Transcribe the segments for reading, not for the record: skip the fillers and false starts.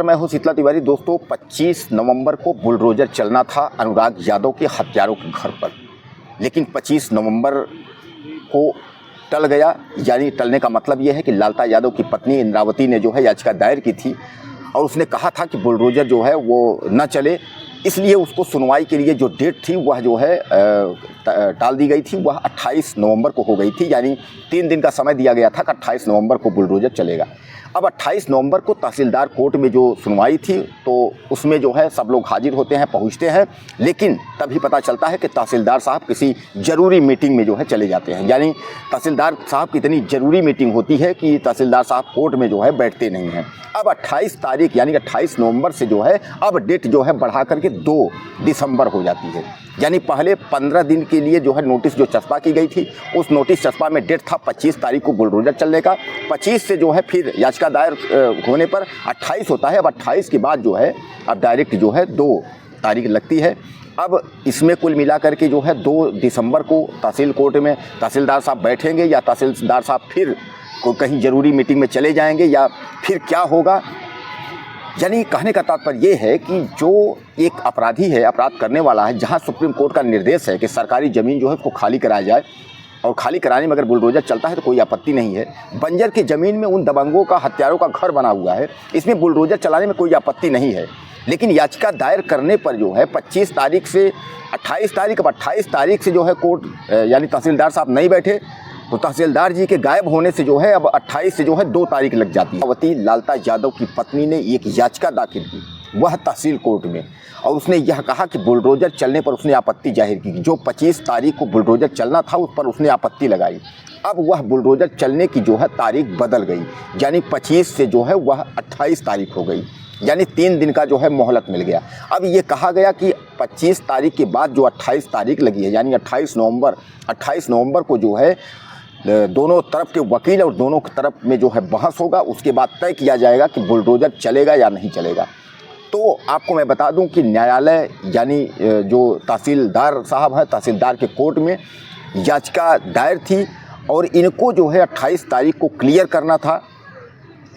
मैं हूं शीतला तिवारी। दोस्तों 25 नवंबर को बुलडोजर चलना था अनुराग यादव के हत्यारों के घर पर, लेकिन 25 नवंबर को टल गया। यानी टलने का मतलब यह है कि लालता यादव की पत्नी इंद्रावती ने जो है याचिका दायर की थी और उसने कहा था कि बुलडोजर जो है वो न चले, इसलिए उसको सुनवाई के लिए जो डेट थी वह जो है टाल दी गई थी। वह 28 नवंबर को हो गई थी, यानी 3 दिन का समय दिया गया था कि 28 नवंबर को बुलडोजर चलेगा। अब 28 नवंबर को तहसीलदार कोर्ट में जो सुनवाई थी तो उसमें जो है सब लोग हाजिर होते हैं, पहुंचते हैं, लेकिन तभी पता चलता है कि तहसीलदार साहब किसी ज़रूरी मीटिंग में जो है चले जाते हैं। यानी तहसीलदार साहब की इतनी ज़रूरी मीटिंग होती है कि तहसीलदार साहब कोर्ट में जो है बैठते नहीं हैं। अब 28 तारीख यानी 28 नवंबर से जो है अब डेट जो है बढ़ा करके 2 दिसंबर हो जाती है। यानी पहले 15 दिन के लिए जो है नोटिस जो चस्पा की गई थी, उस नोटिस चस्पा में डेट था 25 तारीख को बुलडोजर चलने का। 25 से जो है फिर याचिका दायर होने पर 28 होता है। अब 28 के बाद जो है अब डायरेक्ट जो है 2 तारीख लगती है। अब इसमें कुल मिलाकर के जो है 2 दिसंबर को तहसील कोर्ट में तहसीलदार साहब बैठेंगे या तहसीलदार साहब फिर को कहीं ज़रूरी मीटिंग में चले जाएंगे या फिर क्या होगा। यानी कहने का तात्पर्य ये है कि जो एक अपराधी है, अपराध करने वाला है, जहां सुप्रीम कोर्ट का निर्देश है कि सरकारी ज़मीन जो है उसको खाली कराया जाए और खाली कराने में अगर बुलडोजर चलता है तो कोई आपत्ति नहीं है। बंजर की ज़मीन में उन दबंगों का, हत्यारों का घर बना हुआ है, इसमें बुलडोजर चलाने में कोई आपत्ति नहीं है। लेकिन याचिका दायर करने पर जो है 25 तारीख से 28 तारीख, अब 28 तारीख से जो है कोर्ट यानी तहसीलदार साहब नहीं बैठे तो तहसीलदार जी के गायब होने से जो है अब 28 से जो है 2 तारीख लग जाती है। अवती लालता यादव की पत्नी ने एक याचिका दाखिल की, वह तहसील कोर्ट में, और उसने यह कहा कि बुलडोजर चलने पर उसने आपत्ति जाहिर की। जो 25 तारीख को बुलडोजर चलना था उस पर उसने आपत्ति लगाई। अब वह बुलडोजर चलने की जो है तारीख बदल गई, यानी 25 से जो है वह 28 तारीख हो गई, यानी 3 दिन का जो है मोहलत मिल गया। अब ये कहा गया कि 25 तारीख के बाद जो 28 तारीख लगी है, यानी 28 नवंबर को जो है दोनों तरफ के वकील और दोनों तरफ में जो है बहस होगा। उसके बाद तय किया जाएगा कि बुलडोजर चलेगा या नहीं चलेगा। तो आपको मैं बता दूं कि न्यायालय यानी जो तहसीलदार साहब हैं, तहसीलदार के कोर्ट में याचिका दायर थी और इनको जो है 28 तारीख को क्लियर करना था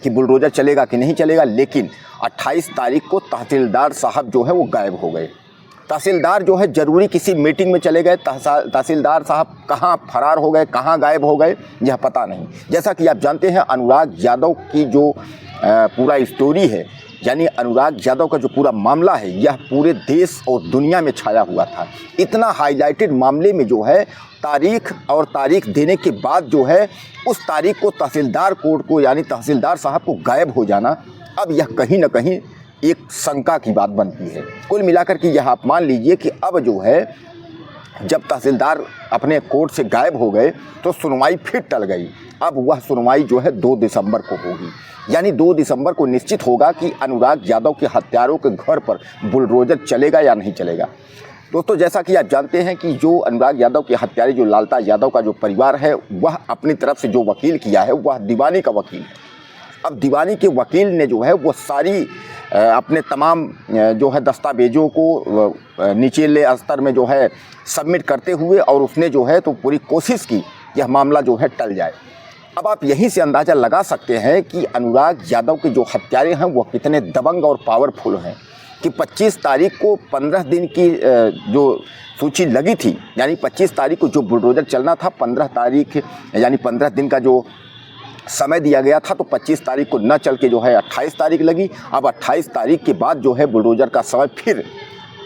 कि बुलडोजर चलेगा कि नहीं चलेगा। लेकिन 28 तारीख को तहसीलदार साहब जो है वो गायब हो गए। तहसीलदार जो है ज़रूरी किसी मीटिंग में चले गए। तहसीलदार साहब कहाँ फरार हो गए, कहाँ गायब हो गए, यह पता नहीं। जैसा कि आप जानते हैं अनुराग यादव की जो पूरा स्टोरी है, यानी अनुराग यादव का जो पूरा मामला है, यह पूरे देश और दुनिया में छाया हुआ था। इतना हाईलाइटेड मामले में जो है तारीख और तारीख देने के बाद जो है उस तारीख को तहसीलदार कोर्ट को यानी तहसीलदार साहब को गायब हो जाना, अब यह कहीं ना कहीं एक शंका की बात बनती है। कुल मिलाकर के यह आप मान लीजिए कि अब जो है जब तहसीलदार अपने कोर्ट से गायब हो गए तो सुनवाई फिर टल गई। अब वह सुनवाई जो है 2 दिसंबर को होगी, यानी 2 दिसंबर को निश्चित होगा कि अनुराग यादव के हत्यारों के घर पर बुलडोजर चलेगा या नहीं चलेगा। दोस्तों जैसा कि आप जानते हैं कि जो अनुराग यादव के हत्यारे जो लालता यादव का जो परिवार है, वह अपनी तरफ से जो वकील किया है वह दीवानी का वकील है। अब दीवानी के वकील ने जो है वो सारी अपने तमाम जो है दस्तावेज़ों को निचले स्तर में जो है सबमिट करते हुए और उसने जो है तो पूरी कोशिश की यह मामला जो है टल जाए। अब आप यहीं से अंदाज़ा लगा सकते हैं कि अनुराग यादव के जो हत्यारे हैं वो कितने दबंग और पावरफुल हैं कि 25 तारीख को 15 दिन की जो सूची लगी थी, यानी 25 तारीख को जो बुलडोजर चलना था, 15 तारीख यानी 15 दिन का जो समय दिया गया था, तो 25 तारीख को न चल के जो है 28 तारीख लगी। अब 28 तारीख के बाद जो है बुलडोजर का समय फिर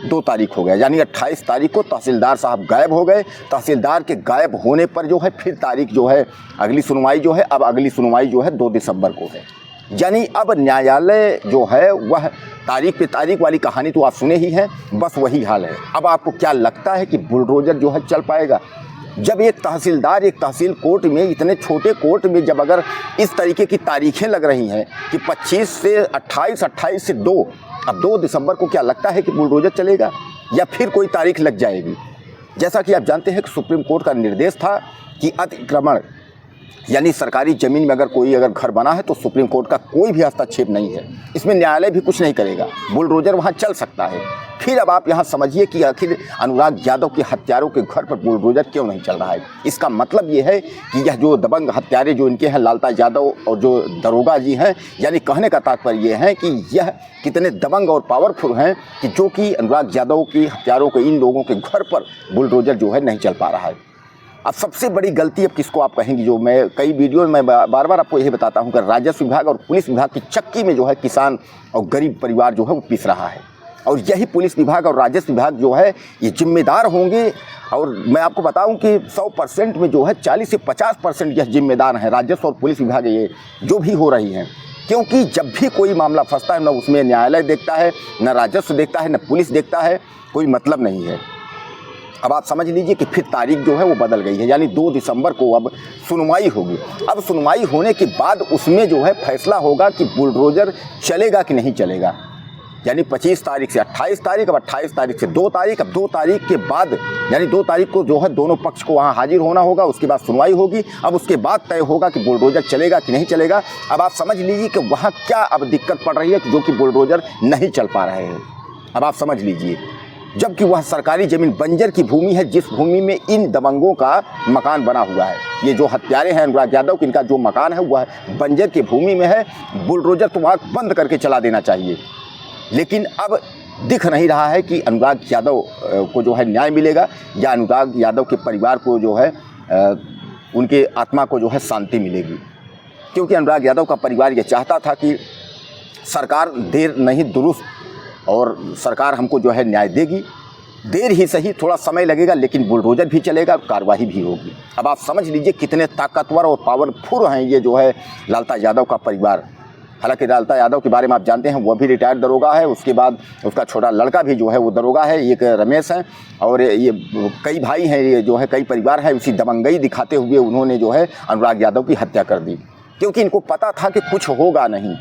2 तारीख हो गया, यानी 28 तारीख को तहसीलदार साहब गायब हो गए। तहसीलदार के गायब होने पर जो है फिर तारीख जो है अगली सुनवाई जो है, अब अगली सुनवाई जो है 2 दिसंबर को है। यानी अब न्यायालय जो है वह तारीख पे तारीख वाली कहानी तो आप सुने ही हैं, बस वही हाल है। अब आपको क्या लगता है कि बुलडोजर जो है चल पाएगा? जब एक तहसीलदार एक तहसील कोर्ट में, इतने छोटे कोर्ट में जब अगर इस तरीके की तारीखें लग रही हैं कि 25 से 28, 28 से 2, अब 2 दिसंबर को क्या लगता है कि बुलडोजर चलेगा या फिर कोई तारीख लग जाएगी? जैसा कि आप जानते हैं कि सुप्रीम कोर्ट का निर्देश था कि अतिक्रमण यानी सरकारी ज़मीन में अगर कोई घर बना है तो सुप्रीम कोर्ट का कोई भी हस्तक्षेप नहीं है, इसमें न्यायालय भी कुछ नहीं करेगा, बुलडोजर वहाँ चल सकता है। फिर अब आप यहाँ समझिए कि आखिर अनुराग यादव के हत्यारों के घर पर बुलडोजर क्यों नहीं चल रहा है। इसका मतलब ये है कि यह जो दबंग हत्यारे जो इनके हैं लालता यादव और जो दरोगा जी हैं, यानी कहने का तात्पर्य ये है कि यह कितने दबंग और पावरफुल हैं कि जो कि अनुराग यादव की हत्यारों के इन लोगों के घर पर बुलडोजर जो है नहीं चल पा रहा है। अब सबसे बड़ी गलती अब किसको आप कहेंगी, जो मैं कई वीडियो में बार बार आपको यही बताता हूँ कि राजस्व विभाग और पुलिस विभाग की चक्की में जो है किसान और गरीब परिवार जो है वो पिस रहा है। और यही पुलिस विभाग और राजस्व विभाग जो है ये जिम्मेदार होंगे। और मैं आपको बताऊं कि 100% में जो है 40 से 50% यह जिम्मेदार हैं, राजस्व और पुलिस विभाग ये जो भी हो रही हैं। क्योंकि जब भी कोई मामला फंसता है, न उसमें न्यायालय देखता है, न राजस्व देखता है, न पुलिस देखता है, कोई मतलब नहीं है। अब आप समझ लीजिए कि फिर तारीख जो है वो बदल गई है, यानी 2 दिसंबर को अब सुनवाई होगी। अब सुनवाई होने के बाद उसमें जो है फैसला होगा कि बुलडोजर चलेगा कि नहीं चलेगा। यानी 25 तारीख से 28 तारीख, अब 28 तारीख से 2 तारीख, अब 2 तारीख के बाद यानी 2 तारीख को जो है दोनों पक्ष को वहाँ हाजिर होना होगा। उसके बाद सुनवाई होगी। अब उसके बाद तय होगा कि बुलडोजर चलेगा कि नहीं चलेगा। अब आप समझ लीजिए कि वहाँ क्या अब दिक्कत पड़ रही है जो कि बुलडोजर नहीं चल पा रहे हैं। अब आप समझ लीजिए, जबकि वह सरकारी ज़मीन बंजर की भूमि है, जिस भूमि में इन दबंगों का मकान बना हुआ है। ये जो हत्यारे हैं अनुराग यादव, इनका जो मकान है वह बंजर की भूमि में है। बुलडोजर तो वहाँ बंद करके चला देना चाहिए। लेकिन अब दिख नहीं रहा है कि अनुराग यादव को जो है न्याय मिलेगा या अनुराग यादव के परिवार को जो है उनके आत्मा को जो है शांति मिलेगी। क्योंकि अनुराग यादव का परिवार ये चाहता था कि सरकार देर नहीं दुरुस्त, और सरकार हमको जो है न्याय देगी। देर ही सही, थोड़ा समय लगेगा, लेकिन बुलडोजर भी चलेगा, कार्रवाई भी होगी। अब आप समझ लीजिए कितने ताकतवर और पावरफुल हैं ये जो है लालता यादव का परिवार। हालांकि लालता यादव के बारे में आप जानते हैं, वह भी रिटायर्ड दरोगा है। उसके बाद उसका छोटा लड़का भी जो है वो दरोगा है, एक रमेश है। और ये कई भाई हैं, ये जो है कई परिवार है। उसी दबंगई दिखाते हुए उन्होंने जो है अनुराग यादव की हत्या कर दी, क्योंकि इनको पता था कि कुछ होगा नहीं।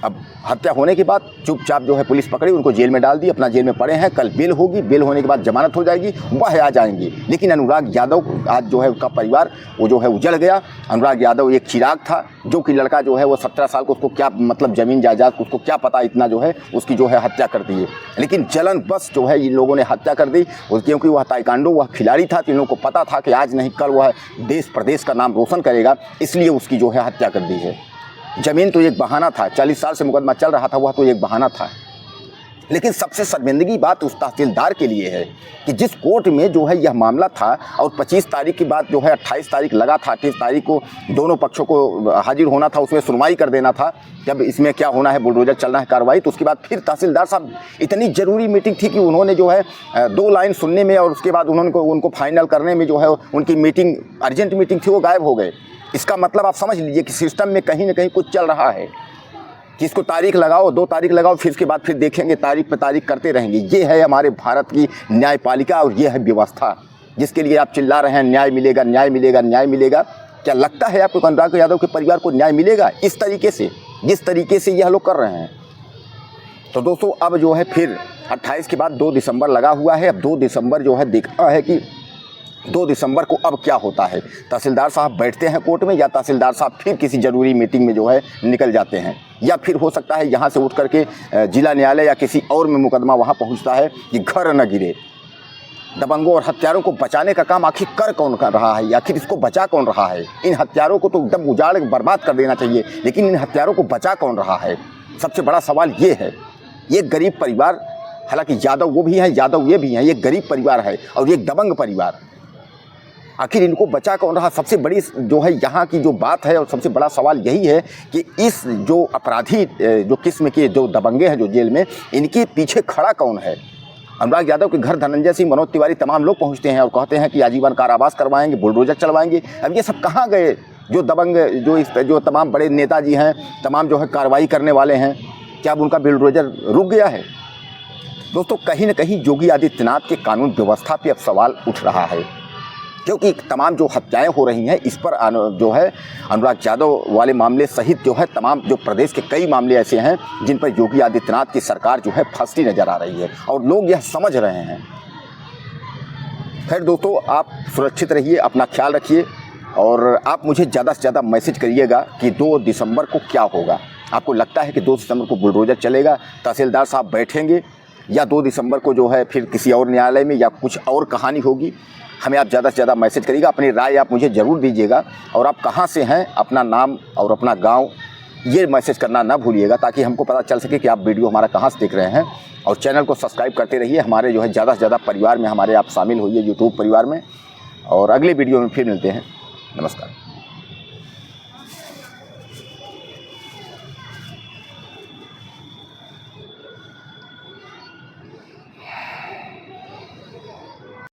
अब हत्या होने के बाद चुपचाप जो है पुलिस पकड़ी, उनको जेल में डाल दी, अपना जेल में पड़े हैं। कल बेल होगी, बेल होने के बाद जमानत हो जाएगी, वह आ जाएंगे। लेकिन अनुराग यादव आज जो है उसका परिवार वो जो है उजड़ गया। अनुराग यादव एक चिराग था, जो कि लड़का जो है वो 17 साल को, उसको क्या मतलब ज़मीन जायदाद, उसको क्या पता, इतना जो है उसकी जो है हत्या कर दी है। लेकिन जलन बस जो है इन लोगों ने हत्या कर दी, क्योंकि वह ताइक्वांडो, वह खिलाड़ी था, तो इन लोगों को पता था कि आज नहीं कल वह देश प्रदेश का नाम रोशन करेगा, इसलिए उसकी जो है हत्या कर दी है। ज़मीन तो एक बहाना था, 40 साल से मुकदमा चल रहा था, वह तो एक बहाना था। लेकिन सबसे शर्मिंदगी बात उस तहसीलदार के लिए है कि जिस कोर्ट में जो है यह मामला था, और 25 तारीख की बात जो है 28 तारीख लगा था, 28 तारीख को दोनों पक्षों को हाजिर होना था, उसमें सुनवाई कर देना था। जब इसमें क्या होना है, बुलडोजर चलना है, कार्रवाई, तो उसके बाद फिर तहसीलदार साहब, इतनी ज़रूरी मीटिंग थी कि उन्होंने जो है 2 लाइन सुनने में और उसके बाद उनको फाइनल करने में जो है उनकी मीटिंग, अर्जेंट मीटिंग थी, वो गायब हो गए। इसका मतलब आप समझ लीजिए कि सिस्टम में कहीं ना कहीं कुछ चल रहा है कि इसको तारीख लगाओ, 2 तारीख लगाओ, फिर इसके बाद फिर देखेंगे, तारीख पे तारीख करते रहेंगे। ये है हमारे भारत की न्यायपालिका और ये है व्यवस्था, जिसके लिए आप चिल्ला रहे हैं न्याय मिलेगा, न्याय मिलेगा, न्याय मिलेगा। क्या लगता है आपको अनुराग यादव के परिवार को न्याय मिलेगा इस तरीके से, जिस तरीके से यह लोग कर रहे हैं? तो दोस्तों अब जो है फिर 28 के बाद 2 दिसंबर लगा हुआ है। अब 2 दिसंबर जो है देखना है कि 2 दिसंबर को अब क्या होता है। तहसीलदार साहब बैठते हैं कोर्ट में, या तहसीलदार साहब फिर किसी ज़रूरी मीटिंग में जो है निकल जाते हैं, या फिर हो सकता है यहाँ से उठ करके जिला न्यायालय या किसी और में मुकदमा वहाँ पहुँचता है कि घर न गिरे। दबंगों और हत्यारों को बचाने का काम आखिर कर कौन कर रहा है, आखिर इसको बचा कौन रहा है? इन हत्यारों को तो एकदम उजाड़ बर्बाद कर देना चाहिए, लेकिन इन हत्यारों को बचा कौन रहा है? सबसे बड़ा सवाल ये है। ये गरीब परिवार, हालांकि यादव वो भी हैं, यादव ये भी हैं, ये गरीब परिवार है और ये दबंग परिवार, आखिर इनको बचा कौन रहा? सबसे बड़ी जो है यहाँ की जो बात है और सबसे बड़ा सवाल यही है कि इस जो अपराधी जो किस्म के जो दबंगे हैं जो जेल में, इनके पीछे खड़ा कौन है? अनुराग यादव के घर धनंजय सिंह, मनोज तिवारी, तमाम लोग पहुँचते हैं और कहते हैं कि आजीवन कारावास करवाएंगे, बुलडोजर चलवाएंगे। अब ये सब कहाँ गए? जो दबंग जो तमाम बड़े नेताजी हैं, तमाम जो है कार्रवाई करने वाले हैं, क्या अब उनका बुलडोजर रुक गया है? दोस्तों कहीं न कहीं योगी आदित्यनाथ के कानून व्यवस्था पर अब सवाल उठ रहा है, क्योंकि तमाम जो हत्याएं हो रही हैं इस पर जो है अनुराग यादव वाले मामले सहित जो है तमाम जो प्रदेश के कई मामले ऐसे हैं जिन पर योगी आदित्यनाथ की सरकार जो है फंसती नज़र आ रही है और लोग यह समझ रहे हैं। खैर दोस्तों, आप सुरक्षित रहिए, अपना ख्याल रखिए और आप मुझे ज़्यादा से ज़्यादा मैसेज करिएगा कि 2 दिसंबर को क्या होगा। आपको लगता है कि 2 दिसंबर को बुलडोजर चलेगा, तहसीलदार साहब बैठेंगे, या 2 दिसंबर को जो है फिर किसी और न्यायालय में या कुछ और कहानी होगी, हमें आप ज़्यादा से ज़्यादा मैसेज करिएगा। अपनी राय आप मुझे ज़रूर दीजिएगा और आप कहाँ से हैं, अपना नाम और अपना गांव ये मैसेज करना ना भूलिएगा, ताकि हमको पता चल सके कि आप वीडियो हमारा कहाँ से देख रहे हैं। और चैनल को सब्सक्राइब करते रहिए, हमारे जो है ज़्यादा से ज़्यादा परिवार में हमारे आप शामिल होइए, यूट्यूब परिवार में। और अगले वीडियो में फिर मिलते हैं। नमस्कार।